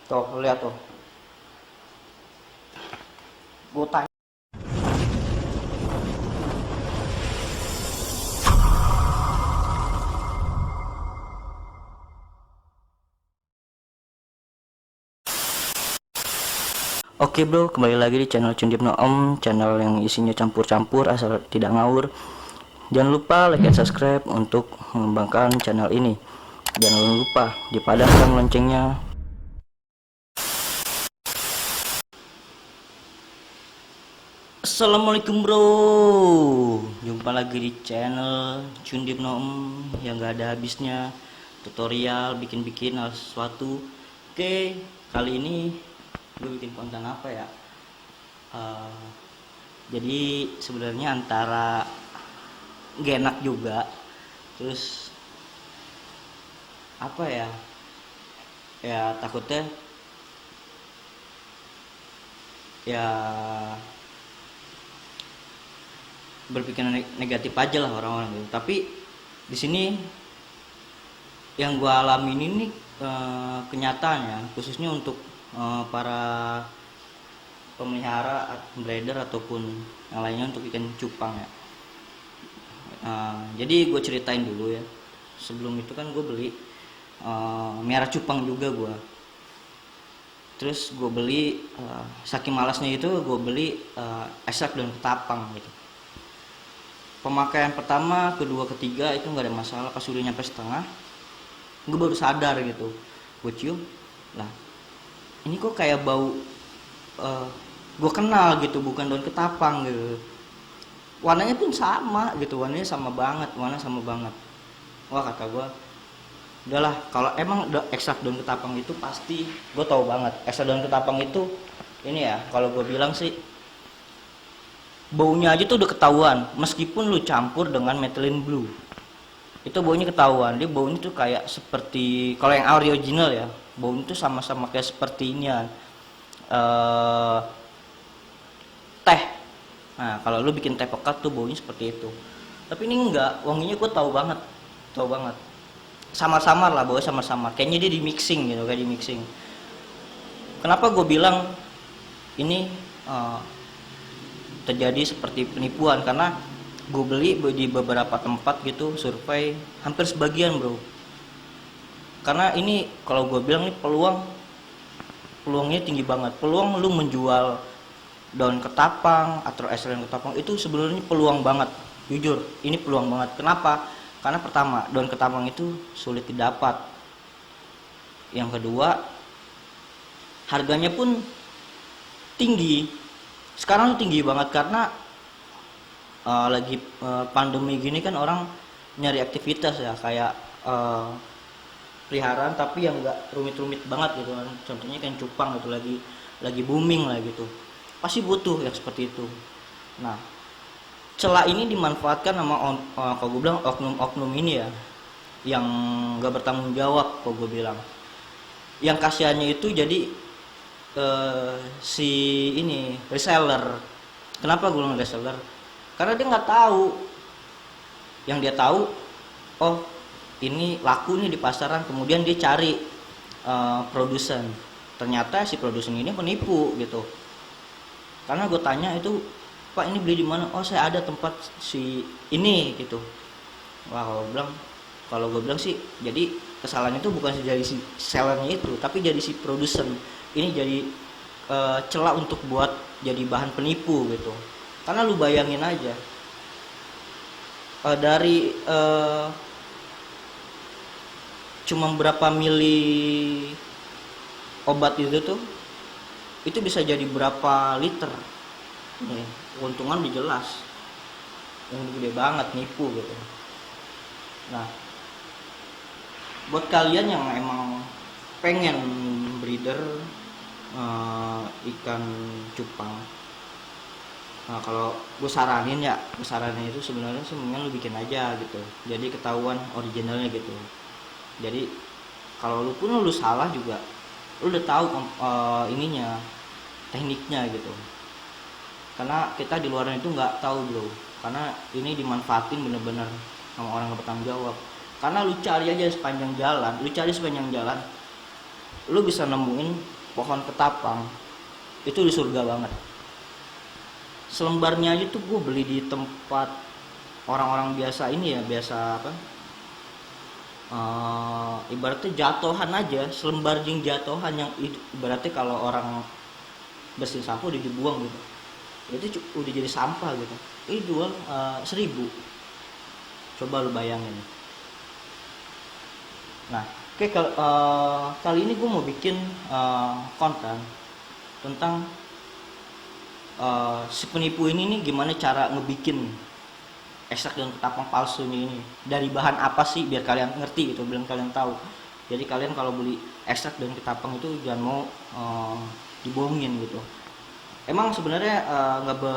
Tuh, lihat tuh. Gue tanya. Oke bro, kembali lagi di channel Cundip No Om, channel yang isinya campur-campur asal tidak ngawur. Jangan lupa like dan subscribe untuk mengembangkan channel ini. Jangan lupa dipadamkan loncengnya. Assalamualaikum bro, jumpa lagi di channel Cundip No Om yang gak ada habisnya, tutorial bikin-bikin hal sesuatu. Oke, kali ini gue bikin konten apa ya? Eh, jadi sebenarnya antara gak enak juga, terus apa ya, takutnya ya berpikiran negatif aja lah orang-orang gitu. Tapi di sini yang gue alamin ini kenyataannya, khususnya untuk para pemelihara, breeder ataupun yang lainnya untuk ikan cupang ya. Jadi gue ceritain dulu ya. Sebelum itu kan gue beli miara cupang juga gue. Terus gue beli saking malasnya itu gue beli ekstrak daun ketapang gitu. Pemakaian pertama, kedua, ketiga itu nggak ada masalah. Pas udah nyampe setengah, gue baru sadar gitu. Gue cium, lah ini kok kayak bau gue kenal gitu, bukan daun ketapang gitu. Warnanya pun sama gitu, warnanya sama banget, warna sama banget. Wah kata gue, udahlah kalau emang ekstrak daun ketapang itu pasti gue tahu banget. Ekstrak daun ketapang itu ini ya, kalau gue bilang sih baunya aja tuh udah ketahuan, meskipun lu campur dengan methylene blue itu baunya ketahuan. Dia baunya tuh kayak seperti, kalau yang original ya, baunya tuh sama-sama kayak seperti ini ya, teh. Nah kalau lu bikin teh pekat tuh baunya seperti itu, tapi ini enggak, wanginya gue tahu banget, tahu banget. Samar-samar lah, baunya samar-samar, kayaknya dia di mixing gitu, kayak di mixing. Kenapa gue bilang ini terjadi seperti penipuan? Karena gue beli di beberapa tempat gitu, survei hampir sebagian bro. Karena ini kalau gue bilang nih peluangnya tinggi banget. Peluang lu menjual daun ketapang atau es daun ketapang itu sebenarnya peluang banget, jujur ini peluang banget. Kenapa? Karena pertama, daun ketapang itu sulit didapat. Yang kedua, harganya pun tinggi. Sekarang tinggi banget karena lagi pandemi gini kan orang nyari aktivitas ya, kayak peliharaan tapi yang enggak rumit-rumit banget gitu kan. Contohnya kan cupang gitu, lagi booming lah gitu. Pasti butuh yang seperti itu. Nah, celah ini dimanfaatkan sama kalau gue bilang oknum-oknum ini ya, yang nggak bertanggung jawab. Kalau gue bilang yang kasihannya itu jadi si ini reseller. Kenapa gue bilang reseller? Karena dia nggak tahu. Yang dia tahu, oh ini laku nih di pasaran, kemudian dia cari produsen. Ternyata si produsen ini penipu gitu. Karena gue tanya itu, Pak ini beli di mana? Oh saya ada tempat si ini gitu. Wah kalau gue bilang sih, jadi kesalahan itu bukan dari si sellernya itu, tapi jadi si produsen. Ini jadi celah untuk buat jadi bahan penipu gitu. Karena lu bayangin aja, dari cuma berapa mili obat itu bisa jadi berapa liter. Nih, keuntungan udah jelas, yang gede banget, nipu gitu. Nah, buat kalian yang emang pengen breeder ikan cupang, nah kalau gue saranin itu sebenarnya lu bikin aja gitu, jadi ketahuan originalnya gitu. Jadi kalau lu salah juga, lu udah tahu ininya, tekniknya gitu. Karena kita di luar itu nggak tahu bro, karena ini dimanfaatin bener-bener sama orang nggak bertanggung jawab. Karena lu cari sepanjang jalan, lu bisa nemuin pohon ketapang itu di surga banget. Selembarnya aja tuh gue beli di tempat orang-orang biasa ini ya, biasa apa, ibaratnya jatuhan aja, selembar jing jatuhan yang ibaratnya kalau orang bersihin sampah udah dibuang gitu, itu udah jadi sampah gitu. Ini jual 1.000. Coba lu bayangin. Nah, oke, kali ini gue mau bikin konten tentang si penipu ini nih, gimana cara ngebikin ekstrak daun ketapang palsu ini dari bahan apa sih, biar kalian ngerti gitu, biar kalian tahu. Jadi kalian kalau beli ekstrak daun ketapang itu jangan mau dibohongin gitu. Emang sebenarnya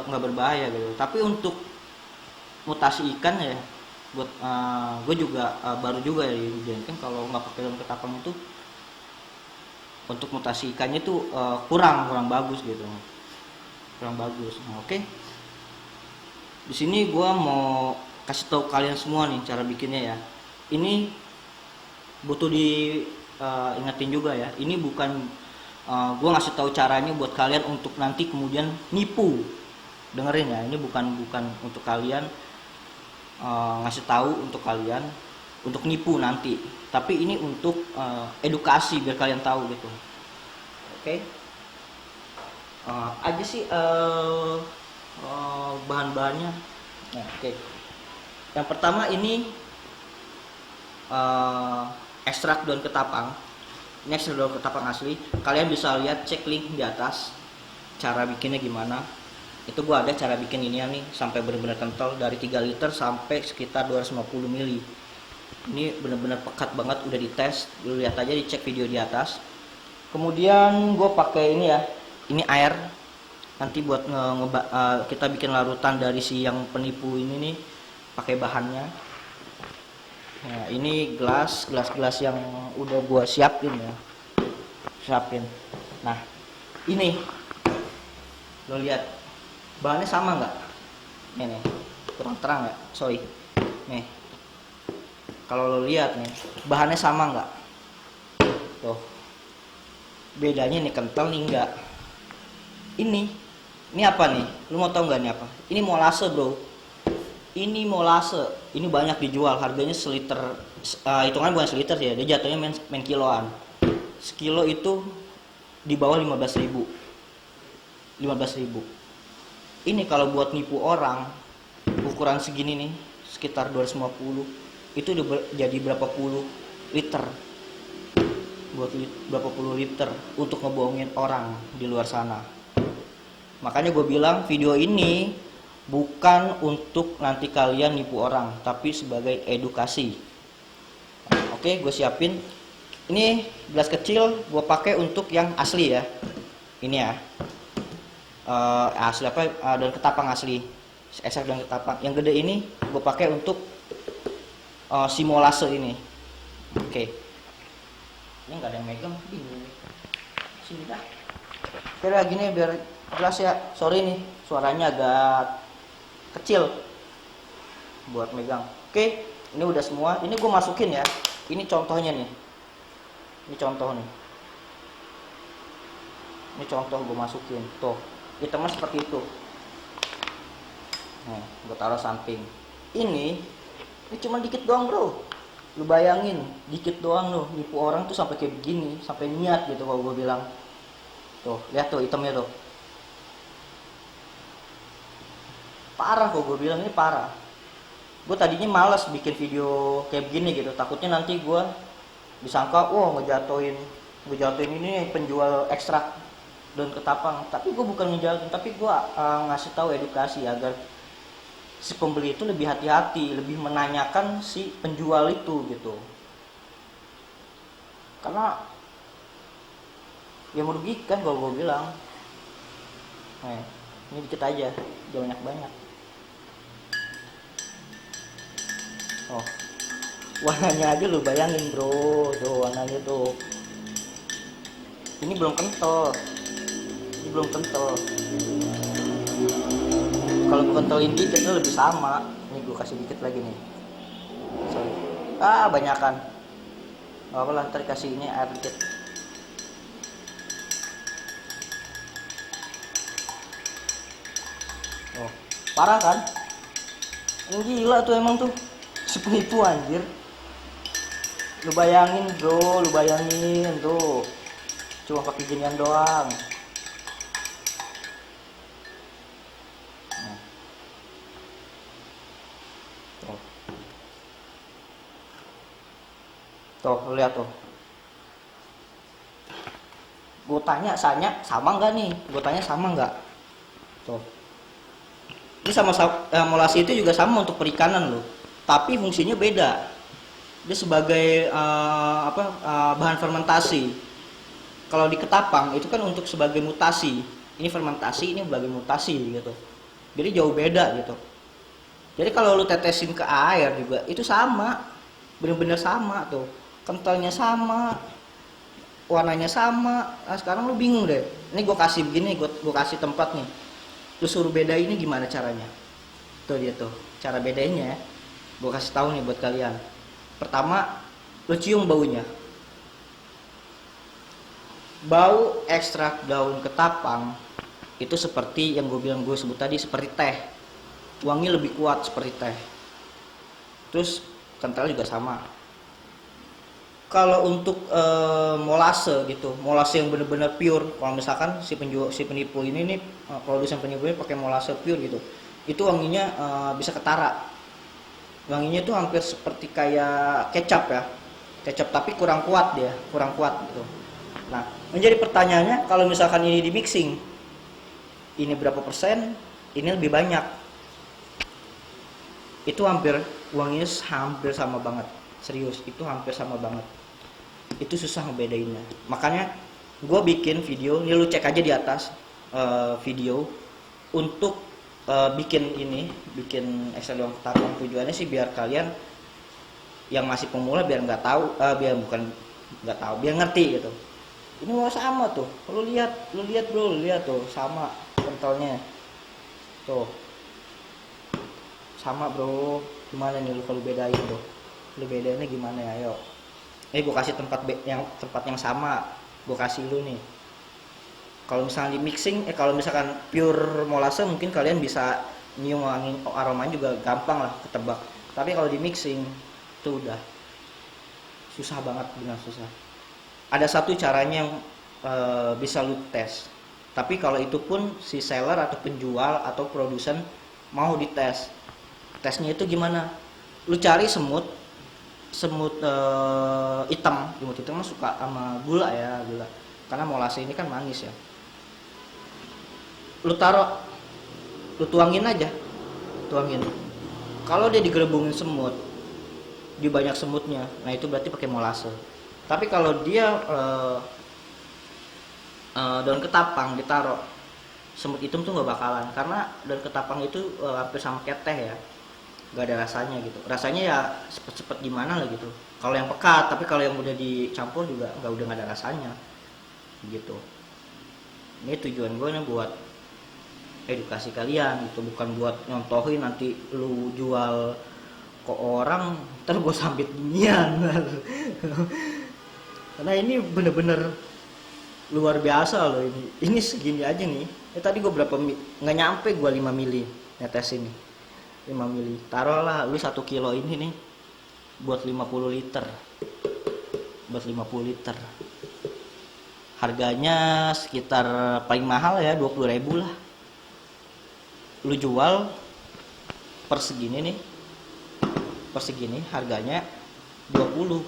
nggak berbahaya gitu, tapi untuk mutasi ikan ya, buat gue juga baru juga ya, kan kalau nggak pakai daun ketapang itu untuk mutasi ikannya itu kurang bagus gitu, kurang bagus. Nah, oke. Di sini gue mau kasih tahu kalian semua nih cara bikinnya ya. Ini butuh diingetin juga ya. Ini bukan gue ngasih tahu caranya buat kalian untuk nanti kemudian nipu. Dengerin ya. Ini bukan untuk kalian ngasih tahu untuk kalian untuk nipu nanti. Tapi ini untuk edukasi biar kalian tahu gitu. Oke. Aja sih. Bahan-bahannya. Nah, oke. Yang pertama ini ekstrak daun ketapang. Ini ekstrak daun ketapang asli. Kalian bisa lihat, cek link di atas cara bikinnya gimana. Itu gua ada cara bikin ini nih sampai benar-benar kental, dari 3 liter sampai sekitar 250 ml. Ini benar-benar pekat banget, udah dites. Lu lihat aja, dicek video di atas. Kemudian gue pakai ini ya. Ini air. Nanti buat kita bikin larutan dari si yang penipu ini nih, pakai bahannya. Nah, ini gelas yang udah gua siapin ya. Nah, ini lo lihat bahannya sama nggak? Nih, kurang terang ya, sorry. Nih, kalau lo lihat nih, bahannya sama nggak? Tuh, bedanya nih kental nih enggak. Ini apa nih? Lu mau tau nggak ini apa? Ini molase bro. Ini molase. Ini banyak dijual. Harganya seliter. Hitungan bukan seliter ya. Dia jatuhnya main kiloan. Sekilo itu di bawah 15.000. 15.000. Ini kalau buat nipu orang, ukuran segini nih, sekitar 250. Itu udah jadi berapa puluh liter. Buat berapa puluh liter untuk ngebohongin orang di luar sana. Makanya gue bilang video ini bukan untuk nanti kalian nipu orang, tapi sebagai edukasi. Oke, gue siapin. Ini gelas kecil gue pakai untuk yang asli ya. Ini ya. Asli apa? Daun ketapang asli. Ekstrak daun ketapang. Yang gede ini gue pakai untuk si molase ini. Oke. Ini nggak ada yang megang, bingung. Sini dah. Oke lah, gini biar jelas ya. Sorry nih, suaranya agak kecil buat megang. Oke, ini udah semua. Ini gue masukin ya. Ini contohnya nih. Ini contoh nih. Ini contoh gue masukin. Tuh, hitamnya seperti itu. Nih, gue taruh samping. Ini cuma dikit doang bro. Lu bayangin, dikit doang loh. Nipu orang tuh sampai kayak begini, sampai niat gitu kalau gue bilang. Tuh, lihat tuh hitamnya tuh. Parah kok, gue bilang ini parah. Gue tadinya malas bikin video kayak begini gitu, takutnya nanti gue disangka ngejatuhin ini penjual ekstrak daun ketapang. Tapi gue bukan ngejatuhin, tapi gue ngasih tahu edukasi agar si pembeli itu lebih hati-hati, lebih menanyakan si penjual itu gitu. Karena ya merugikan kalau gue bilang. Ini dikit aja, jangan banyak-banyak. Oh, warnanya aja lu bayangin bro, tuh warnanya tuh. Ini belum kental. Kalau gue kentalin dikit itu lebih sama. Ini gue kasih dikit lagi nih. Sorry. Banyakan. Gak apa-apa lah, ntar kasih ini air dikit. Oh, parah kan? Yang gila tuh emang tuh si penipu anjir. Lu bayangin bro, lu bayangin tuh cuma pakai ginian doang. Nah, tuh, tuh lu lihat tuh. Gue tanya sama nggak nih? Gue tanya sama nggak? Tuh. Ini sama molasi itu juga sama untuk perikanan loh. Tapi fungsinya beda. Dia sebagai bahan fermentasi. Kalau di ketapang itu kan untuk sebagai mutasi. Ini fermentasi, ini sebagai mutasi gitu. Jadi jauh beda gitu. Jadi kalau lu tetesin ke air juga itu sama, bener-bener sama tuh. Kentalnya sama, warnanya sama. Nah, sekarang lu bingung deh. Ini gue kasih begini, gue kasih tempat nih. Lu suruh bedain ini gimana caranya? Tuh dia tuh, cara bedainnya. Gue kasih tahu nih buat kalian. Pertama, lu cium baunya. Bau ekstrak daun ketapang itu seperti yang gue sebut tadi, seperti teh. Wangi lebih kuat seperti teh. Terus kental juga sama. Kalau untuk molase gitu, molase yang benar-benar pure, kalau misalkan si penipu ini nih, produsen penipu ini pakai molase pure gitu, itu wanginya bisa ketara. Wanginya itu hampir seperti kayak kecap ya, kecap tapi kurang kuat gitu. Nah, menjadi pertanyaannya, kalau misalkan ini di mixing, ini berapa persen, ini lebih banyak, itu wanginya hampir sama banget, serius, itu hampir sama banget. Itu susah ngebedainnya. Makanya gue bikin video, ini lu cek aja di atas video untuk bikin Excel doang ketapang. Tujuannya sih biar kalian yang masih pemula biar nggak tahu, biar ngerti gitu. Ini mau sama tuh, lu lihat bro, lu lihat tuh sama kentalnya tuh, sama bro. Gimana nih lu kalau bedain bro? Lu bedainnya gimana ya? Ayo. Gue kasih tempat yang sama, gue kasih lu nih. Kalau misalnya di mixing, kalau misalkan pure molase mungkin kalian bisa nyium angin aromanya juga gampang lah ketebak. Tapi kalau di mixing itu udah susah banget, benar susah. Ada satu caranya yang bisa lu tes. Tapi kalau itu pun si seller atau penjual atau produsen mau dites. Tesnya itu gimana? Lu cari semut hitam kan suka sama gula ya, karena molase ini kan manis ya. Lu tuangin aja, kalau dia digerebungin semut, dia banyak semutnya, nah itu berarti pakai molase. Tapi kalau dia daun ketapang ditaruh, semut hitam tuh nggak bakalan, karena daun ketapang itu hampir sama kayak teh ya, nggak ada rasanya gitu. Rasanya ya sepet-sepet gimana lah gitu kalau yang pekat, tapi kalau yang udah dicampur juga udah nggak ada rasanya gitu. Ini tujuan gue nih buat edukasi kalian gitu, bukan buat nyontohin nanti lu jual ke orang ntar gue sambit ginian. Karena ini bener-bener luar biasa loh ini segini aja nih. Tadi gue berapa nggak nyampe gue 5 mili netes ini, 5 mili. Taruhlah lu 1 kilo ini nih buat 50 liter. Harganya sekitar paling mahal ya 20.000 lah. Lu jual per segini harganya 20.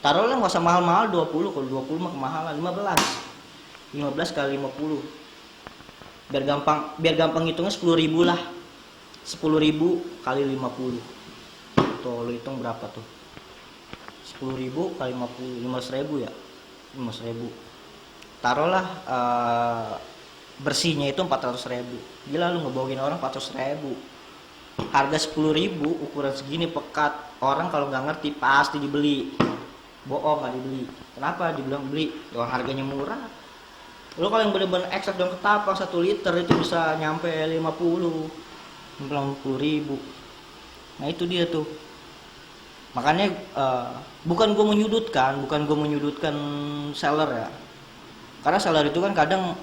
Taruhlah nggak usah mahal-mahal 20, kalau 20 mah kemahalan, 15 kali 50. Biar gampang hitungnya 10.000 lah. 10.000 kali 50. Tuh lu hitung berapa tuh? 10.000 kali 50, 15.000 ya? 15.000. Taruhlah bersihnya itu 400.000. Gila lu ngebohongin orang 400.000. Harga 10.000 ukuran segini pekat, orang kalau nggak ngerti pasti dibeli. Bohong, nggak dibeli. Kenapa dibilang beli? Doang harganya murah. Lu kalau yang bener-bener ekstrak daun ketapang 1 liter itu bisa nyampe 50.000. Nah itu dia tuh. Makanya bukan gue menyudutkan seller ya. Karena seller itu kan kadang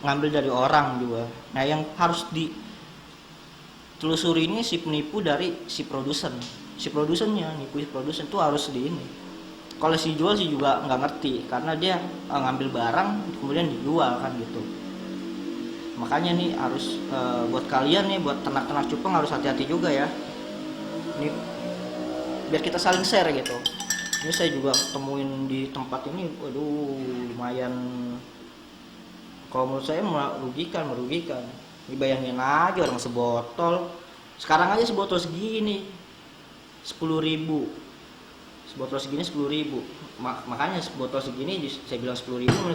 ngambil dari orang juga. Nah yang harus ditelusuri ini si penipu dari si produsen. Si produsennya nipu si produsen tuh harus di ini. Kalau si jual sih juga nggak ngerti karena dia ngambil barang kemudian dijual kan gitu. Makanya nih harus buat kalian nih, buat ternak-ternak cupang harus hati-hati juga ya. Ini biar kita saling share gitu. Ini saya juga temuin di tempat ini, waduh lumayan, kalau menurut saya merugikan. Ini bayangin aja orang sebotol, sekarang aja sebotol segini 10.000, sebotol segini 10.000. Makanya sebotol segini saya bilang 10.000 ini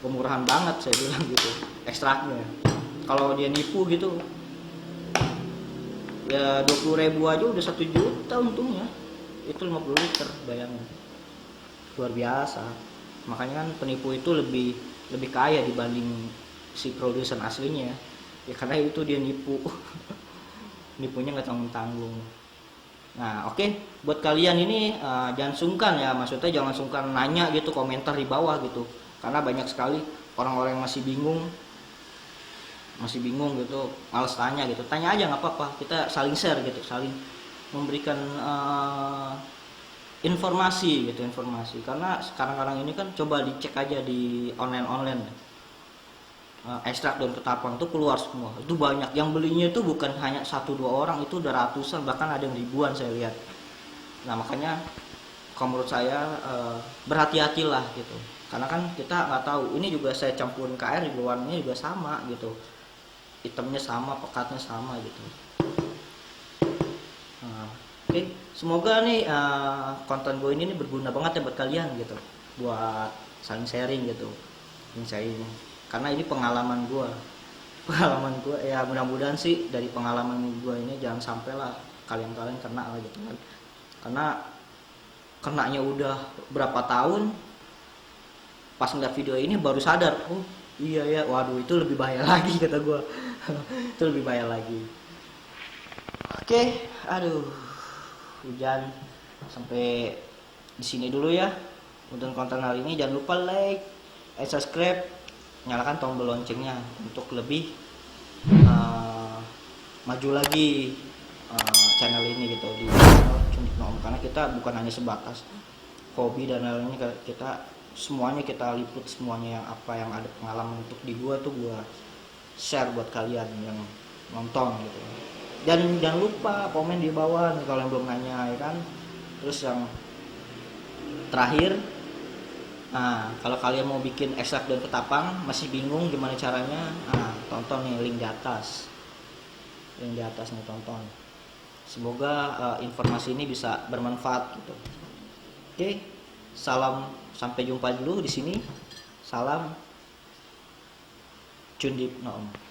kemurahan banget saya bilang gitu ekstraknya. Kalau dia nipu gitu ya 20.000 aja udah 1 juta untungnya, itu 50 liter, bayangin, luar biasa. Makanya kan penipu itu lebih kaya dibanding si produsen aslinya ya, karena itu dia nipu. Nipunya nggak tanggung-tanggung. Nah oke, buat kalian ini jangan sungkan ya, maksudnya jangan sungkan nanya gitu, komentar di bawah gitu, karena banyak sekali orang-orang yang masih bingung gitu, males tanya gitu. Tanya aja nggak apa-apa, kita saling share gitu, saling memberikan informasi gitu, karena sekarang ini kan coba dicek aja di online ekstrak daun ketapang itu keluar semua, itu banyak yang belinya, itu bukan hanya 1-2 orang, itu udah ratusan, bahkan ada yang ribuan saya lihat. Nah makanya kalau menurut saya berhati-hatilah gitu, karena kan kita nggak tahu, ini juga saya campurin ke air juga warnanya juga sama gitu, hitamnya sama, pekatnya sama gitu. Oke, semoga nih konten gue ini berguna banget ya buat kalian gitu, buat saling sharing gitu, karena ini pengalaman gue ya, mudah-mudahan sih dari pengalaman gue ini jangan sampai lah kalian kena lah gitu kan, karena kenanya udah berapa tahun, pas ngeliat video ini baru sadar, oh iya ya, waduh itu lebih bahaya lagi kata gue. Itu lebih bahaya lagi. Oke, aduh hujan, sampai di sini dulu ya untuk konten hari ini. Jangan lupa like, subscribe, nyalakan tombol loncengnya untuk lebih maju lagi channel ini gitu, di channel Cundip Noom, karena kita bukan hanya sebatas hobi dan lainnya, kita semuanya kita liput, semuanya yang ada pengalaman untuk di gua tuh gua share buat kalian yang nonton gitu. Dan jangan lupa komen di bawah nih kalau yang belum nanya ya kan. Terus yang terakhir, kalau kalian mau bikin ekstrak daun ketapang masih bingung gimana caranya, tonton nih link di atas nih, tonton. Semoga informasi ini bisa bermanfaat gitu. Oke, salam, sampai jumpa dulu di sini. Salam Cundip Noom.